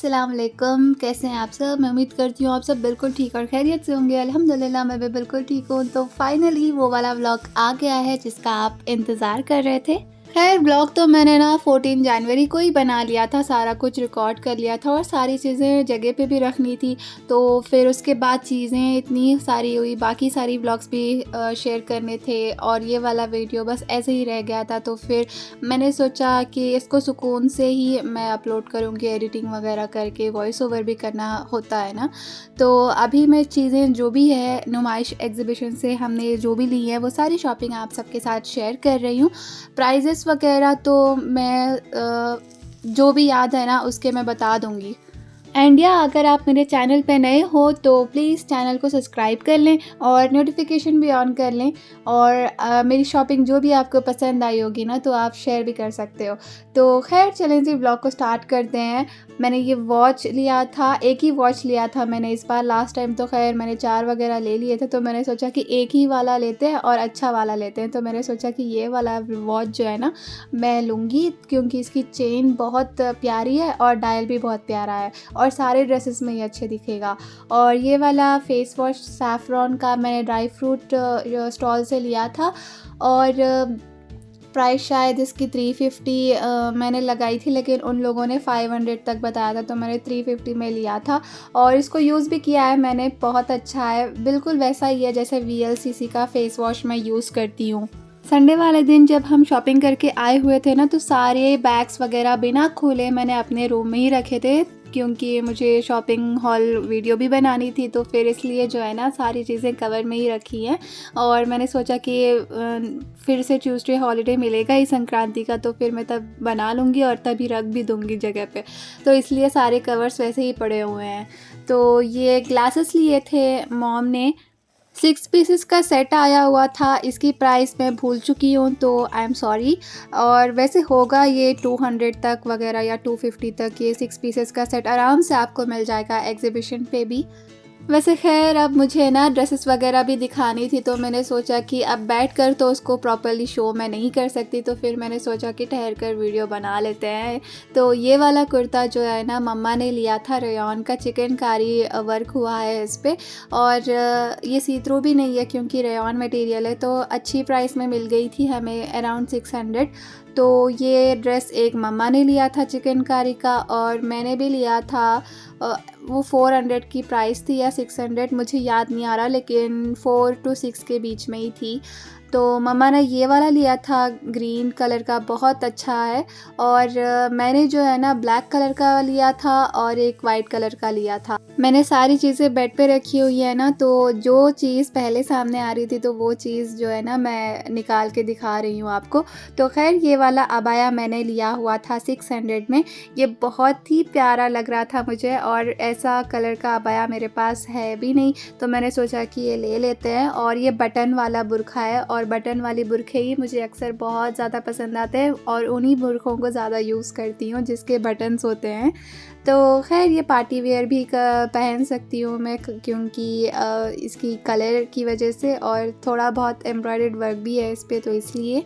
अस्सलाम वालेकुम। कैसे हैं आप सब? मैं उम्मीद करती हूँ आप सब बिल्कुल ठीक और खैरियत से होंगे। अल्हम्दुलिल्लाह मैं भी बिल्कुल ठीक हूँ। तो फाइनली वो वाला व्लॉग आ गया है जिसका आप इंतज़ार कर रहे थे। खैर व्लॉग तो मैंने ना 14 जनवरी को ही बना लिया था, सारा कुछ रिकॉर्ड कर लिया था और सारी चीज़ें जगह पे भी रखनी थी। तो फिर उसके बाद चीज़ें इतनी सारी हुई, बाकी सारी व्लॉग्स भी शेयर करने थे और ये वाला वीडियो बस ऐसे ही रह गया था। तो फिर मैंने सोचा कि इसको सुकून से ही मैं अपलोड करूँगी, एडिटिंग वगैरह करके, वॉइस ओवर भी करना होता है ना। तो अभी मैं चीज़ें जो भी है नुमाइश एग्जीबिशन से हमने जो भी ली है वो सारी शॉपिंग आप सबके साथ शेयर कर रही हूँ। प्राइजेस वगैरह तो मैं जो भी याद है ना उसके मैं बता दूँगी। एंड या अगर आप मेरे चैनल पे नए हो तो प्लीज़ चैनल को सब्सक्राइब कर लें और नोटिफिकेशन भी ऑन कर लें। और मेरी शॉपिंग जो भी आपको पसंद आई होगी ना तो आप शेयर भी कर सकते हो। तो खैर चलें जी ब्लॉग को स्टार्ट करते हैं। मैंने ये वॉच लिया था, एक ही वॉच लिया था मैंने इस बार। लास्ट टाइम तो खैर मैंने 4 वगैरह ले लिए थे, तो मैंने सोचा कि एक ही वाला लेते हैं और अच्छा वाला लेते हैं। तो मैंने सोचा कि ये वाला वॉच जो है ना मैं लूँगी, क्योंकि इसकी चेन बहुत प्यारी है और डायल भी बहुत प्यारा है और सारे ड्रेसेस में ये अच्छे दिखेगा। और ये वाला फेस वॉश सैफ़रॉन का मैंने ड्राई फ्रूट स्टॉल से लिया था और प्राइस शायद इसकी 350 मैंने लगाई थी, लेकिन उन लोगों ने 500 तक बताया था, तो मैंने 350 में लिया था। और इसको यूज़ भी किया है मैंने, बहुत अच्छा है, बिल्कुल वैसा ही है जैसे VLCC का फ़ेस वॉश मैं यूज़ करती हूँ। संडे वाले दिन जब हम शॉपिंग करके आए हुए थे ना तो सारे बैग्स वगैरह बिना खोले मैंने अपने रूम में ही रखे थे, क्योंकि मुझे शॉपिंग हॉल वीडियो भी बनानी थी। तो फिर इसलिए जो है ना सारी चीज़ें कवर में ही रखी हैं। और मैंने सोचा कि फिर से ट्यूसडे हॉलीडे मिलेगा ही संक्रांति का, तो फिर मैं तब बना लूँगी और तभी रख भी दूँगी जगह पे। तो इसलिए सारे कवर्स वैसे ही पड़े हुए हैं। तो ये ग्लासेस लिए थे मॉम ने, 6 पीसेस का सेट आया हुआ था। इसकी प्राइस मैं भूल चुकी हूँ, तो आई एम सॉरी। और वैसे होगा ये 200 तक वगैरह या 250 तक। ये 6 पीसेस का सेट आराम से आपको मिल जाएगा एग्जीबिशन पे भी। वैसे खैर अब मुझे ना ड्रेसेस वगैरह भी दिखानी थी, तो मैंने सोचा कि अब बैठकर तो उसको प्रॉपर्ली शो मैं नहीं कर सकती, तो फिर मैंने सोचा कि ठहर कर वीडियो बना लेते हैं। तो ये वाला कुर्ता जो है ना मम्मा ने लिया था, रेयॉन का चिकनकारी वर्क हुआ है इस पर। और ये सी थ्रू भी नहीं है क्योंकि रेयॉन मटेरियल है, तो अच्छी प्राइस में मिल गई थी हमें, अराउंड 600। तो ये ड्रेस एक मम्मा ने लिया था चिकनकारी का और मैंने भी लिया था। वो 400 की प्राइस थी या 600, मुझे याद नहीं आ रहा, लेकिन 4 to 6 के बीच में ही थी। तो मम्मा ने ये वाला लिया था ग्रीन कलर का, बहुत अच्छा है। और मैंने जो है ना ब्लैक कलर का लिया था और एक वाइट कलर का लिया था। मैंने सारी चीज़ें बेड पे रखी हुई है ना, तो जो चीज़ पहले सामने आ रही थी तो वो चीज़ जो है ना मैं निकाल के दिखा रही हूँ आपको। तो खैर ये वाला अबाया मैंने लिया हुआ था 600 में। ये बहुत ही प्यारा लग रहा था मुझे और ऐसा कलर का अबाया मेरे पास है भी नहीं, तो मैंने सोचा कि ये ले लेते हैं। और ये बटन वाला बुर्खा है और बटन वाली बुर्खे ही मुझे अक्सर बहुत ज़्यादा पसंद आते हैं और उन्हीं बुर्खों को ज़्यादा यूज़ करती हूँ जिसके बटन्स होते हैं। तो खैर ये पार्टी वेयर भी पहन सकती हूँ मैं, क्योंकि इसकी कलर की वजह से और थोड़ा बहुत एम्ब्रॉयडर्ड वर्क भी है इस पर, तो इसलिए।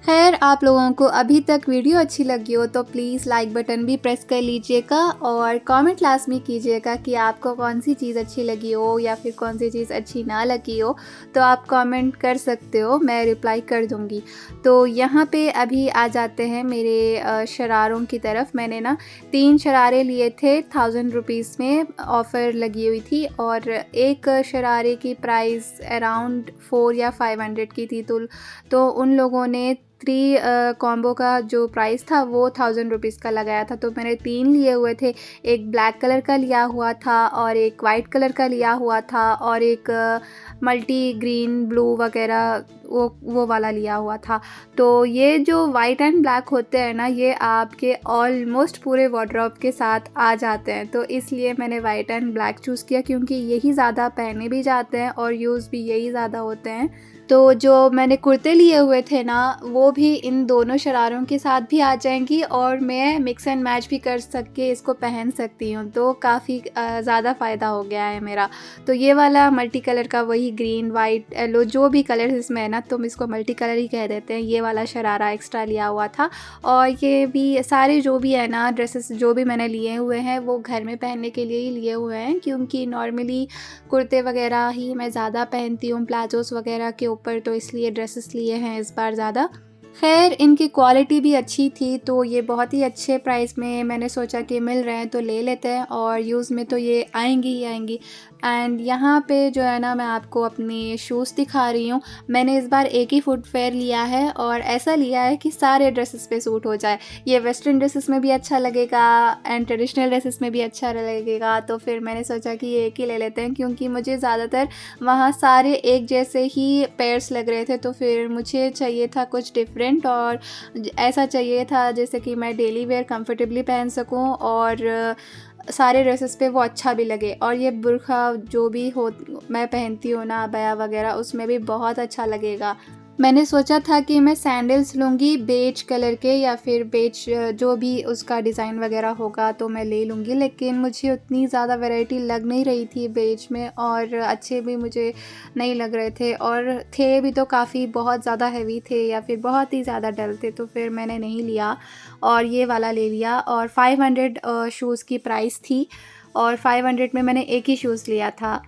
खैर आप लोगों को अभी तक वीडियो अच्छी लगी हो तो प्लीज़ लाइक बटन भी प्रेस कर लीजिएगा और कमेंट लाजमी कीजिएगा कि आपको कौन सी चीज़ अच्छी लगी हो या फिर कौन सी चीज़ अच्छी ना लगी हो। तो आप कमेंट कर सकते हो, मैं रिप्लाई कर दूँगी। तो यहाँ पे अभी आ जाते हैं मेरे शरारों की तरफ। मैंने ना 3 शरारे लिए थे 1000 रुपीज़ में, ऑफ़र लगी हुई थी और एक शरारे की प्राइस अराउंड 4 या 500 की थी। तो उन लोगों ने 3 कॉम्बो का जो प्राइस था वो 1000 रुपीज़ का लगाया था। तो मैंने 3 लिए हुए थे, एक ब्लैक कलर का लिया हुआ था और एक वाइट कलर का लिया हुआ था और एक मल्टी ग्रीन ब्लू वगैरह वो वाला लिया हुआ था। तो ये जो वाइट एंड ब्लैक होते हैं ना, ये आपके ऑलमोस्ट पूरे वार्डरोब के साथ आ जाते हैं, तो इसलिए मैंने वाइट एंड ब्लैक चूज़ किया क्योंकि यही ज़्यादा पहने भी जाते हैं और यूज़ भी यही ज़्यादा होते हैं। तो जो मैंने कुर्ते लिए हुए थे ना वो भी इन दोनों शरारों के साथ भी आ जाएंगी और मैं मिक्स एंड मैच भी कर सके इसको पहन सकती हूँ, तो काफ़ी ज़्यादा फ़ायदा हो गया है मेरा। तो ये वाला मल्टी कलर का, वही ग्रीन वाइट येलो जो भी कलर इसमें है ना, तुम इसको मल्टी कलर ही कह देते हैं, ये वाला शरारा एक्स्ट्रा लिया हुआ था। और ये भी सारे जो भी है ना ड्रेसेस जो भी मैंने लिए हुए हैं वो घर में पहनने के लिए ही लिए हुए हैं, क्योंकि नॉर्मली कुर्ते वगैरह ही मैं ज़्यादा पहनती हूँ प्लाजोस वगैरह के ऊपर, तो इसलिए ड्रेसेस लिए हैं इस बार ज़्यादा। खैर इनकी क्वालिटी भी अच्छी थी, तो ये बहुत ही अच्छे प्राइस में मैंने सोचा कि मिल रहे हैं तो ले लेते हैं, और यूज़ में तो ये आएंगी ही आएंगी। एंड यहाँ पे जो है ना मैं आपको अपनी शूज़ दिखा रही हूँ। मैंने इस बार एक ही फुटवेयर लिया है, और ऐसा लिया है कि सारे ड्रेसेस पे सूट हो जाए। ये वेस्टर्न ड्रेसेस में भी अच्छा लगेगा एंड ट्रेडिशनल ड्रेसेस में भी अच्छा लगेगा, तो फिर मैंने सोचा कि ये एक ही ले लेते हैं, क्योंकि मुझे ज़्यादातर वहाँ सारे एक जैसे ही पेयर्स लग रहे थे, तो फिर मुझे चाहिए था कुछ डिफरेंट, और ऐसा चाहिए था जैसे कि मैं डेली वेयर कंफर्टेबली पहन सकूं और सारे ड्रेसेस पे वो अच्छा भी लगे। और ये बुर्का जो भी हो मैं पहनती हूँ ना, अबाया वगैरह, उसमें भी बहुत अच्छा लगेगा। मैंने सोचा था कि मैं सैंडल्स लूँगी बेज कलर के, या फिर बेज जो भी उसका डिज़ाइन वगैरह होगा तो मैं ले लूँगी, लेकिन मुझे उतनी ज़्यादा वैरायटी लग नहीं रही थी बेज में, और अच्छे भी मुझे नहीं लग रहे थे, और थे भी तो काफ़ी बहुत ज़्यादा हैवी थे या फिर बहुत ही ज़्यादा डल थे, तो फिर मैंने नहीं लिया और ये वाला ले लिया। और 500 शूज़ की प्राइस थी, और 500 में मैंने एक ही शूज़ लिया था।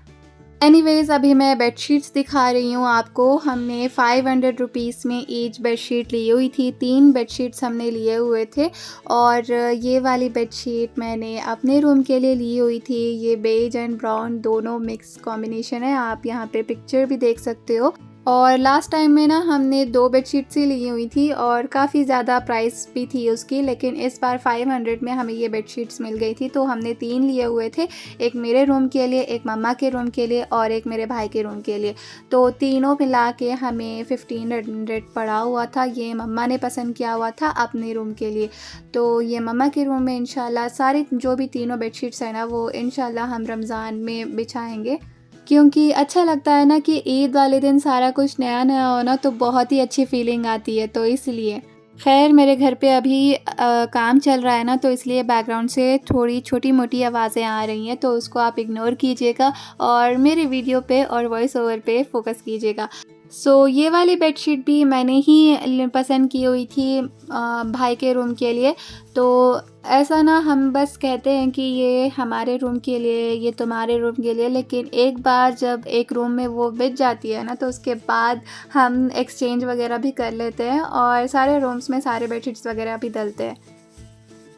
एनीवेज़ अभी मैं बेडशीट्स दिखा रही हूँ आपको। हमने 500 रुपीज़ में ईच बेडशीट ली हुई थी, 3 बेडशीट्स हमने लिए हुए थे, और ये वाली बेडशीट मैंने अपने रूम के लिए ली हुई थी। ये बेज एंड ब्राउन दोनों मिक्स कॉम्बिनेशन है, आप यहाँ पे पिक्चर भी देख सकते हो। और लास्ट टाइम में ना हमने 2 बेडशीट्स ही ली हुई थी, और काफ़ी ज़्यादा प्राइस भी थी उसकी, लेकिन इस बार 500 में हमें ये बेडशीट्स मिल गई थी, तो हमने 3 लिए हुए थे, एक मेरे रूम के लिए, एक मम्मा के रूम के लिए और एक मेरे भाई के रूम के लिए। तो तीनों मिला के हमें 1500 पड़ा हुआ था। ये मम्मा ने पसंद किया हुआ था अपने रूम के लिए, तो ये मम्मा के रूम में इंशाल्लाह सारी जो भी तीनों बेडशीट्स हैं ना वो इंशाल्लाह हम रमज़ान में बिछाएंगे, क्योंकि अच्छा लगता है ना कि ईद वाले दिन सारा कुछ नया नया हो ना, तो बहुत ही अच्छी फीलिंग आती है, तो इसलिए। खैर मेरे घर पे अभी काम चल रहा है ना, तो इसलिए बैकग्राउंड से थोड़ी छोटी मोटी आवाज़ें आ रही हैं, तो उसको आप इग्नोर कीजिएगा और मेरे वीडियो पे और वॉइस ओवर पे फोकस कीजिएगा। ये वाली बेडशीट भी मैंने ही पसंद की हुई थी भाई के रूम के लिए। तो ऐसा ना हम बस कहते हैं कि ये हमारे रूम के लिए, ये तुम्हारे रूम के लिए, लेकिन एक बार जब एक रूम में वो बिछ जाती है ना, तो उसके बाद हम एक्सचेंज वगैरह भी कर लेते हैं, और सारे रूम्स में सारे बेडशीट्स वगैरह भी डलते हैं।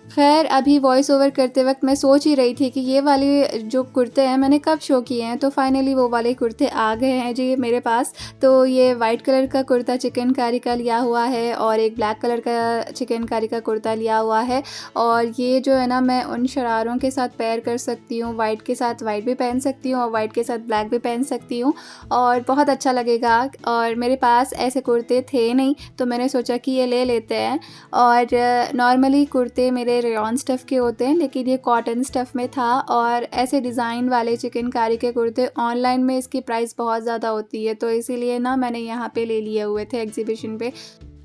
खैर अभी वॉइस ओवर करते वक्त मैं सोच ही रही थी कि ये वाले जो कुर्ते हैं मैंने कब शो किए हैं, तो फाइनली वो वाले कुर्ते आ गए हैं जी मेरे पास। तो ये वाइट कलर का कुर्ता चिकनकारी का लिया हुआ है, और एक ब्लैक कलर का चिकनकारी का कुर्ता लिया हुआ है, और ये जो है ना मैं उन शरारों के साथ पेयर कर सकती हूँ, वाइट के साथ वाइट भी पहन सकती हूँ और वाइट के साथ ब्लैक भी पहन सकती हूँ, और बहुत अच्छा लगेगा। और मेरे पास ऐसे कुर्ते थे नहीं, तो मैंने सोचा कि ये ले लेते हैं। और नॉर्मली कुर्ते मेरे रेयॉन स्टफ़ के होते हैं, लेकिन ये कॉटन स्टफ़ में था, और ऐसे डिज़ाइन वाले चिकनकारी के कुर्ते ऑनलाइन में इसकी प्राइस बहुत ज़्यादा होती है, तो इसीलिए ना मैंने यहाँ पे ले लिए हुए थे एग्जीबिशन पे।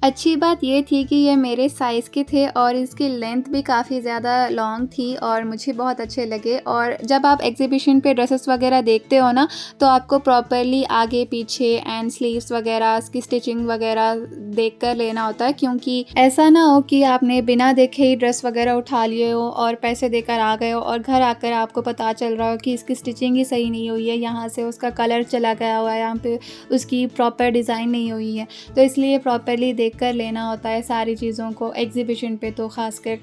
अच्छी बात ये थी कि ये मेरे साइज़ के थे, और इसकी लेंथ भी काफ़ी ज़्यादा लॉन्ग थी, और मुझे बहुत अच्छे लगे। और जब आप एग्जीबिशन पे ड्रेसेस वगैरह देखते हो ना, तो आपको प्रॉपर्ली आगे पीछे एंड स्लीव्स वगैरह इसकी स्टिचिंग वगैरह देख कर लेना होता है, क्योंकि ऐसा ना हो कि आपने बिना देखे ही ड्रेस वगैरह उठा लिए हो और पैसे देकर आ गए हो, और घर आकर आपको पता चल रहा हो कि इसकी स्टिचिंग ही सही नहीं हुई है, यहाँ से उसका कलर चला गया हुआ है, यहाँ पे उसकी प्रॉपर डिज़ाइन नहीं हुई है। तो इसलिए प्रॉपर्ली देख कर लेना होता है सारी चीज़ों को एग्जीबिशन पे तो ख़ासकर।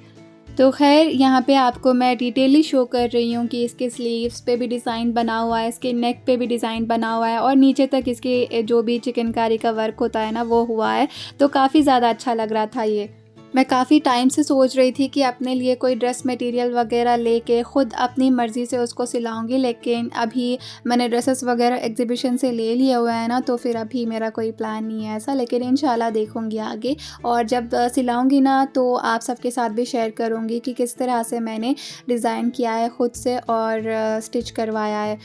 तो खैर यहाँ पे आपको मैं डिटेली शो कर रही हूँ कि इसके स्लीव्स पे भी डिज़ाइन बना हुआ है, इसके नेक पे भी डिज़ाइन बना हुआ है, और नीचे तक इसके जो भी चिकनकारी का वर्क होता है ना वो हुआ है, तो काफ़ी ज़्यादा अच्छा लग रहा था ये। मैं काफ़ी टाइम से सोच रही थी कि अपने लिए कोई ड्रेस मटेरियल वगैरह लेके ख़ुद अपनी मर्ज़ी से उसको सिलाऊंगी, लेकिन अभी मैंने ड्रेसेस वगैरह एग्जीबिशन से ले लिया हुआ है ना, तो फिर अभी मेरा कोई प्लान नहीं है ऐसा, लेकिन इंशाल्लाह देखूंगी आगे, और जब सिलाऊंगी ना तो आप सबके साथ भी शेयर करूंगी कि किस तरह से मैंने डिज़ाइन किया है ख़ुद से और स्टिच करवाया है।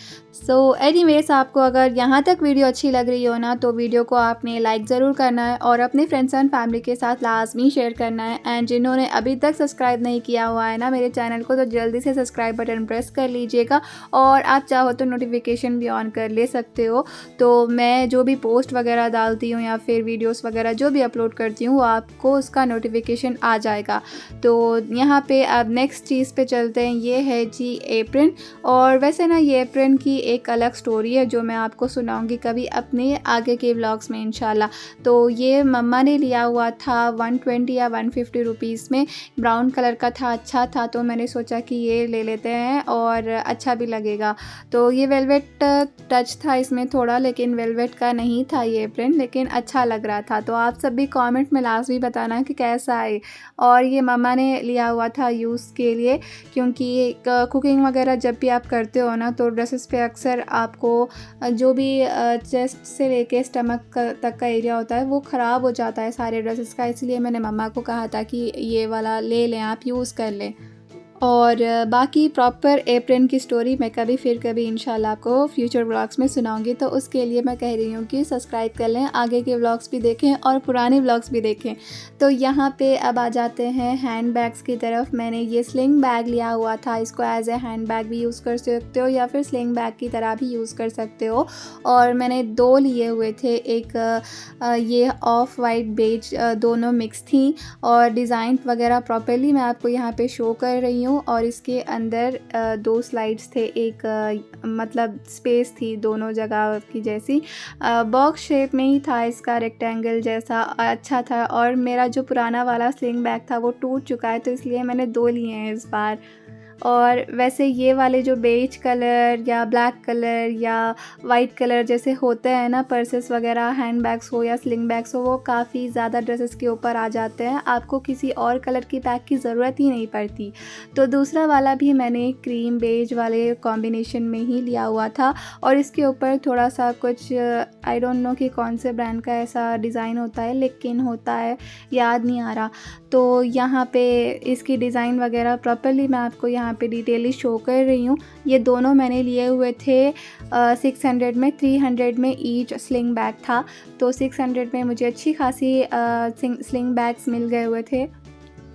एनीवेज़ आपको अगर यहाँ तक वीडियो अच्छी लग रही हो ना, तो वीडियो को आपने लाइक ज़रूर करना है, और अपने फ्रेंड्स एंड फैमिली के साथ लाजमी शेयर करना करना है। एंड जिन्होंने अभी तक सब्सक्राइब नहीं किया हुआ है ना मेरे चैनल को, तो जल्दी से सब्सक्राइब बटन प्रेस कर लीजिएगा और आप चाहो तो नोटिफिकेशन भी ऑन कर ले सकते हो। तो मैं जो भी पोस्ट वगैरह डालती हूँ या फिर वीडियोस वगैरह जो भी अपलोड करती हूँ वो आपको उसका नोटिफिकेशन आ जाएगा। तो यहाँ पे अब नेक्स्ट चीज़ पे चलते हैं, ये है जी एप्रन। और वैसे ना ये एप्रन की एक अलग स्टोरी है जो मैं आपको सुनाऊंगी कभी अपने आगे के व्लॉग्स में इंशाल्लाह। तो ये मम्मा ने लिया हुआ था 120 या 150 रुपीज़ में, ब्राउन कलर का था, अच्छा था, तो मैंने सोचा कि ये ले लेते हैं और अच्छा भी लगेगा। तो ये वेलवेट टच था इसमें थोड़ा, लेकिन वेलवेट का नहीं था ये एप्रन, लेकिन अच्छा लग रहा था। तो आप सब भी कमेंट में लास्ट भी बताना कि कैसा है। और ये मम्मा ने लिया हुआ था यूज़ के लिए, क्योंकि कुकिंग वगैरह जब भी आप करते हो ना तो ड्रेसेस पे अक्सर आपको जो भी चेस्ट से लेके स्टमक तक का एरिया होता है वो ख़राब हो जाता है सारे ड्रेसेस का, इसलिए मैंने मम्मा को कहा था कि ये वाला ले लें, आप यूज़ कर लें। और बाकी प्रॉपर एप्रन की स्टोरी मैं कभी इंशाल्लाह आपको फ्यूचर व्लॉग्स में सुनाऊंगी। तो उसके लिए मैं कह रही हूँ कि सब्सक्राइब कर लें, आगे के व्लॉग्स भी देखें और पुराने व्लॉग्स भी देखें। तो यहाँ पे अब आ जाते हैं हैंड बैग्स की तरफ। मैंने ये स्लिंग बैग लिया हुआ था, इसको एज ए हैंड बैग भी यूज़ कर सकते हो या फिर स्लिंग बैग की तरह भी यूज़ कर सकते हो। और मैंने 2 लिए हुए थे, एक ये ऑफ वाइट बेज, दोनों मिक्स थी और डिज़ाइन वगैरह प्रॉपरली मैं आपको यहाँ पे शो कर रही हूँ। और इसके अंदर 2 स्लाइड्स थे, एक मतलब स्पेस थी दोनों जगह की जैसी, बॉक्स शेप में ही था इसका, रेक्टेंगल जैसा, अच्छा था। और मेरा जो पुराना वाला स्लिंग बैग था वो टूट चुका है, तो इसलिए मैंने 2 लिए हैं इस बार। और वैसे ये वाले जो बेज कलर या ब्लैक कलर या वाइट कलर जैसे होते हैं ना पर्सेस वगैरह, हैंड बैग्स हो या स्लिंग बैग्स हो, वो काफ़ी ज़्यादा ड्रेसेस के ऊपर आ जाते हैं, आपको किसी और कलर की बैग की ज़रूरत ही नहीं पड़ती। तो दूसरा वाला भी मैंने क्रीम बेज वाले कॉम्बिनेशन में ही लिया हुआ था और इसके ऊपर थोड़ा सा कुछ आई डोंट नो कि कौन से ब्रांड का ऐसा डिज़ाइन होता है, लेकिन होता है, याद नहीं आ रहा। तो यहाँ पे इसकी डिज़ाइन वगैरह प्रॉपरली मैं आपको यहाँ पे डिटेली शो कर रही हूँ। ये दोनों मैंने लिए हुए थे 600 में, 300 में ईच स्लिंग बैग था। तो 600 में मुझे अच्छी खासी स्लिंग बैग्स मिल गए हुए थे।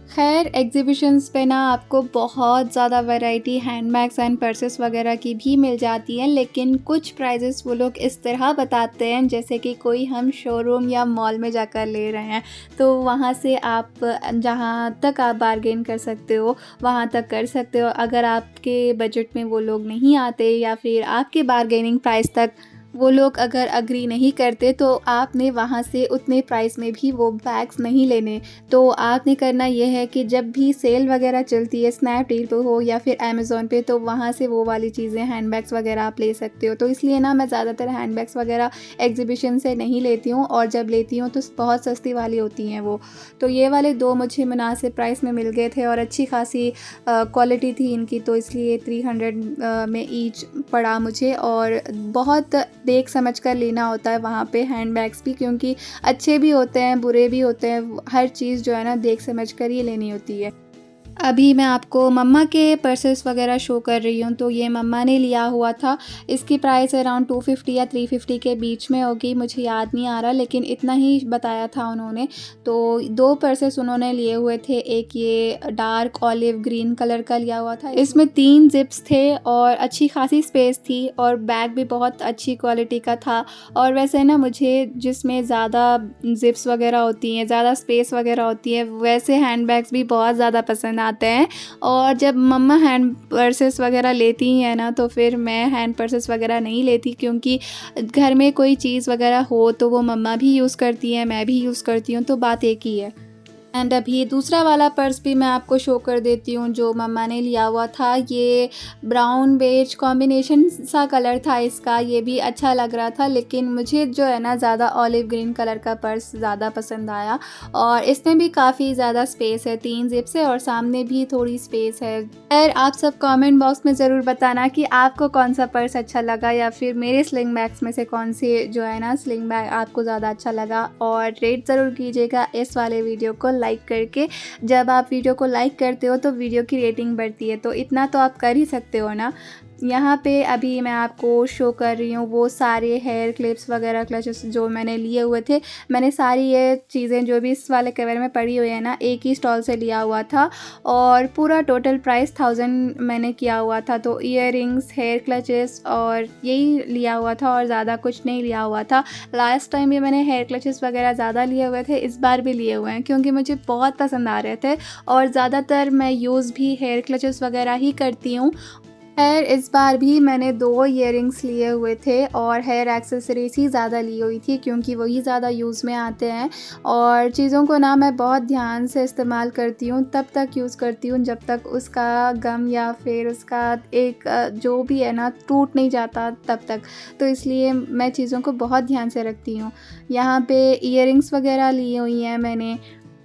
खैर एग्ज़िबिशन्स पे ना आपको बहुत ज़्यादा वैरायटी हैंडबैग्स एंड पर्सेस वगैरह की भी मिल जाती हैं, लेकिन कुछ प्राइजेस वो लोग इस तरह बताते हैं जैसे कि कोई हम शोरूम या मॉल में जाकर ले रहे हैं। तो वहाँ से आप जहाँ तक आप बार्गेन कर सकते हो वहाँ तक कर सकते हो। अगर आपके बजट में वो लोग नहीं आते या फिर आपके बार्गेनिंग प्राइस तक वो लोग अगर अग्री नहीं करते, तो आपने वहाँ से उतने प्राइस में भी वो बैग्स नहीं लेने। तो आपने करना ये है कि जब भी सेल वगैरह चलती है स्नैपडील पे हो या फिर अमेज़ॉन पे, तो वहाँ से वो वाली चीज़ें हैंडबैग्स वगैरह आप ले सकते हो। तो इसलिए ना मैं ज़्यादातर हैंडबैग्स वगैरह एग्जीबिशन से नहीं लेती हूँ, और जब लेती हूँ तो बहुत सस्ती वाली होती हैं वो। तो ये वाले 2 मुझे मुनासिब प्राइस में मिल गए थे और अच्छी खासी क्वालिटी थी इनकी, तो इसलिए 300 में ईच पड़ा मुझे। और बहुत देख समझ कर लेना होता है वहाँ पे हैंडबैग्स भी, क्योंकि अच्छे भी होते हैं बुरे भी होते हैं, हर चीज़ जो है ना देख समझ कर ही लेनी होती है। अभी मैं आपको मम्मा के पर्सेस वगैरह शो कर रही हूँ। तो ये मम्मा ने लिया हुआ था, इसकी प्राइस अराउंड 250 या 350 के बीच में होगी, मुझे याद नहीं आ रहा, लेकिन इतना ही बताया था उन्होंने। तो 2 पर्सेस उन्होंने लिए हुए थे, एक ये डार्क ऑलिव ग्रीन कलर का लिया हुआ था, इसमें 3 जिप्स थे और अच्छी खासी स्पेस थी और बैग भी बहुत अच्छी क्वालिटी का था। और वैसे ना मुझे जिसमें ज़्यादा जिप्स वगैरह होती हैं, ज़्यादा स्पेस वगैरह होती है, वैसे हैंड बैग्स भी बहुत ज़्यादा पसंद आते हैं। और जब मम्मा हैंड पर्सेस वगैरह लेती हैं ना, तो फिर मैं हैंड पर्सेस वगैरह नहीं लेती, क्योंकि घर में कोई चीज़ वगैरह हो तो वो मम्मा भी यूज़ करती हैं, मैं भी यूज़ करती हूँ, तो बात एक ही है। एंड अभी दूसरा वाला पर्स भी मैं आपको शो कर देती हूँ जो मम्मा ने लिया हुआ था। ये ब्राउन बेज कॉम्बिनेशन सा कलर था इसका, ये भी अच्छा लग रहा था, लेकिन मुझे जो है ना ज़्यादा ऑलिव ग्रीन कलर का पर्स ज़्यादा पसंद आया। और इसमें भी काफ़ी ज़्यादा स्पेस है, 3 जिप्स है और सामने भी थोड़ी स्पेस है। खैर आप सब कमेंट बॉक्स में ज़रूर बताना कि आपको कौन सा पर्स अच्छा लगा, या फिर मेरे स्लिंग बैग्स में से कौन से जो है ना स्लिंग बैग आपको ज़्यादा अच्छा लगा। और रेट ज़रूर कीजिएगा इस वाले वीडियो को लाइक करके। जब आप वीडियो को लाइक करते हो तो वीडियो की रेटिंग बढ़ती है, तो इतना तो आप कर ही सकते हो ना। यहाँ पे अभी मैं आपको शो कर रही हूँ वो सारे हेयर क्लिप्स वगैरह क्लचेस जो मैंने लिए हुए थे। मैंने सारी ये चीज़ें जो भी इस वाले कवर में पड़ी हुई है ना, एक ही स्टॉल से लिया हुआ था और पूरा टोटल प्राइस 1000 मैंने किया हुआ था। तो ईयररिंग्स, हेयर क्लचेस और यही लिया हुआ था और ज़्यादा कुछ नहीं लिया हुआ था। लास्ट टाइम भी मैंने हेयर क्लचेस वगैरह ज़्यादा लिए हुए थे, इस बार भी लिए हुए हैं क्योंकि मुझे बहुत पसंद आ रहे थे और ज़्यादातर मैं यूज़ भी हेयर क्लचेस वगैरह ही करती हूँ। खैर इस बार भी मैंने 2 ईयररिंग्स लिए हुए थे और हेयर एक्सेसरीज़ ही ज़्यादा ली हुई थी क्योंकि वही ज़्यादा यूज़ में आते हैं और चीज़ों को ना मैं बहुत ध्यान से इस्तेमाल करती हूँ, तब तक यूज़ करती हूँ जब तक उसका गम या फिर उसका एक जो भी है ना टूट नहीं जाता तब तक। तो इसलिए मैं चीज़ों को बहुत ध्यान से रखती हूँ। यहाँ पे ईयररिंग्स वगैरह ली हुई हैं मैंने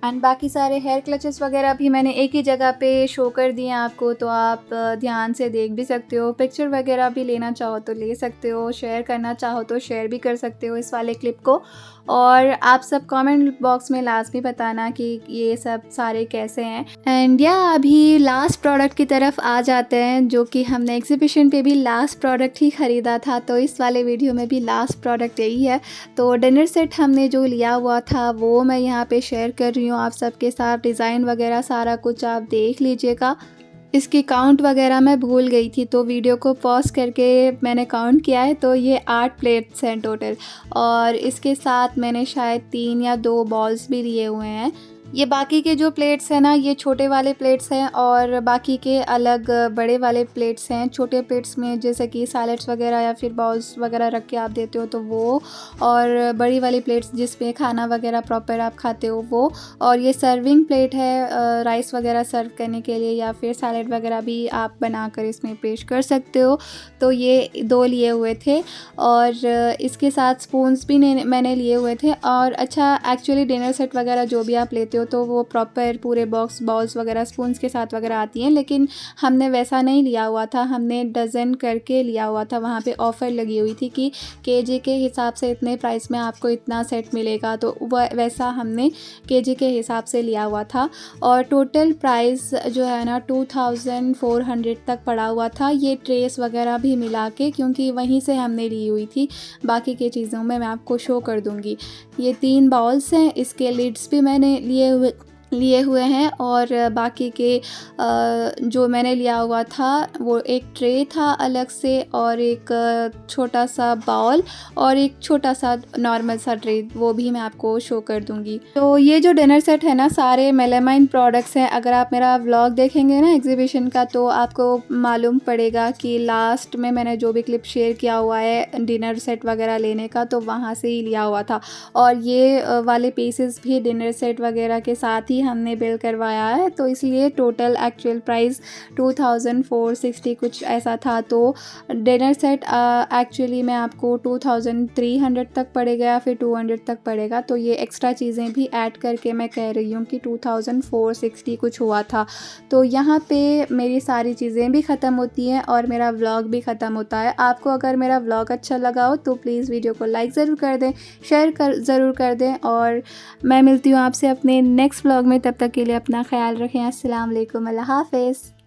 एंड बाकी सारे हेयर क्लचेस वगैरह भी मैंने एक ही जगह पे शो कर दिए हैं आपको, तो आप ध्यान से देख भी सकते हो। पिक्चर वगैरह भी लेना चाहो तो ले सकते हो, शेयर करना चाहो तो शेयर भी कर सकते हो इस वाले क्लिप को। और आप सब कमेंट बॉक्स में लाजमी बताना कि ये सब सारे कैसे हैं। एंड या अभी लास्ट प्रोडक्ट की तरफ आ जाते हैं जो कि हमने एग्जीबिशन पे भी लास्ट प्रोडक्ट ही ख़रीदा था, तो इस वाले वीडियो में भी लास्ट प्रोडक्ट यही है। तो डिनर सेट हमने जो लिया हुआ था वो मैं यहाँ पे शेयर कर रही हूँ आप सबके साथ। डिज़ाइन वगैरह सारा कुछ आप देख लीजिएगा। इसकी काउंट वगैरह मैं भूल गई थी तो वीडियो को पॉज करके मैंने काउंट किया है, तो ये 8 प्लेट्स हैं टोटल और इसके साथ मैंने शायद 3 या 2 बॉल्स भी लिए हुए हैं। ये बाकी के जो प्लेट्स हैं ना, ये छोटे वाले प्लेट्स हैं और बाकी के अलग बड़े वाले प्लेट्स हैं। छोटे प्लेट्स में जैसे कि सैलेड्स वगैरह या फिर बॉल्स वगैरह रख के आप देते हो तो वो, और बड़ी वाली प्लेट्स जिसमें खाना वगैरह प्रॉपर आप खाते हो वो। और ये सर्विंग प्लेट है राइस वगैरह सर्व करने के लिए या फिर सैलेड वगैरह भी आप बनाकर इसमें पेश कर सकते हो। तो ये 2 लिए हुए थे और इसके साथ स्पून्स भी मैंने लिए हुए थे। और अच्छा एक्चुअली डिनर सेट वगैरह जो भी आप लेते हो तो वो प्रॉपर पूरे बॉक्स बॉल्स वगैरह स्पून्स के साथ वगैरह आती हैं, लेकिन हमने वैसा नहीं लिया हुआ था, हमने डज़न करके लिया हुआ था। वहाँ पे ऑफ़र लगी हुई थी कि केजी के हिसाब से इतने प्राइस में आपको इतना सेट मिलेगा, तो वैसा हमने केजी के हिसाब से लिया हुआ था। और टोटल प्राइस जो है ना 2400 तक पड़ा हुआ था, ये ट्रेस वगैरह भी मिला के, क्योंकि वहीं से हमने ली हुई थी। बाकी के चीज़ों में मैं आपको शो कर दूँगी। ये 3 बाउल्स हैं, इसके लिड्स भी मैंने लिए हुए हैं और बाकी के जो मैंने लिया हुआ था वो एक ट्रे था अलग से और एक छोटा सा बाउल और एक छोटा सा नॉर्मल सा ट्रे, वो भी मैं आपको शो कर दूंगी। तो ये जो डिनर सेट है ना सारे मेलामाइन प्रोडक्ट्स हैं। अगर आप मेरा व्लॉग देखेंगे ना एग्जीबिशन का तो आपको मालूम पड़ेगा कि लास्ट में मैंने जो भी क्लिप शेयर किया हुआ है डिनर सेट वगैरह लेने का तो वहाँ से ही लिया हुआ था। और ये वाले पीसेस भी डिनर सेट वगैरह के साथ ही हमने बिल करवाया है, तो इसलिए टोटल एक्चुअल प्राइस 2460 कुछ ऐसा था। तो डिनर सेट एक्चुअली में आपको 2300 तक पड़ेगा या फिर 200 तक पड़ेगा। तो ये एक्स्ट्रा चीज़ें भी ऐड करके मैं कह रही हूँ कि 2460 कुछ हुआ था। तो यहाँ पे मेरी सारी चीज़ें भी ख़त्म होती हैं और मेरा व्लॉग भी ख़त्म होता है। आपको अगर मेरा व्लॉग अच्छा लगा हो तो प्लीज़ वीडियो को लाइक ज़रूर कर दें, शेयर ज़रूर कर दें और मैं मिलती हूँ आपसे अपने नेक्स्ट व्लॉग में। तब तक के लिए अपना ख्याल रखें। अस्सलाम वालेकुम, अल्लाह हाफ़िज़।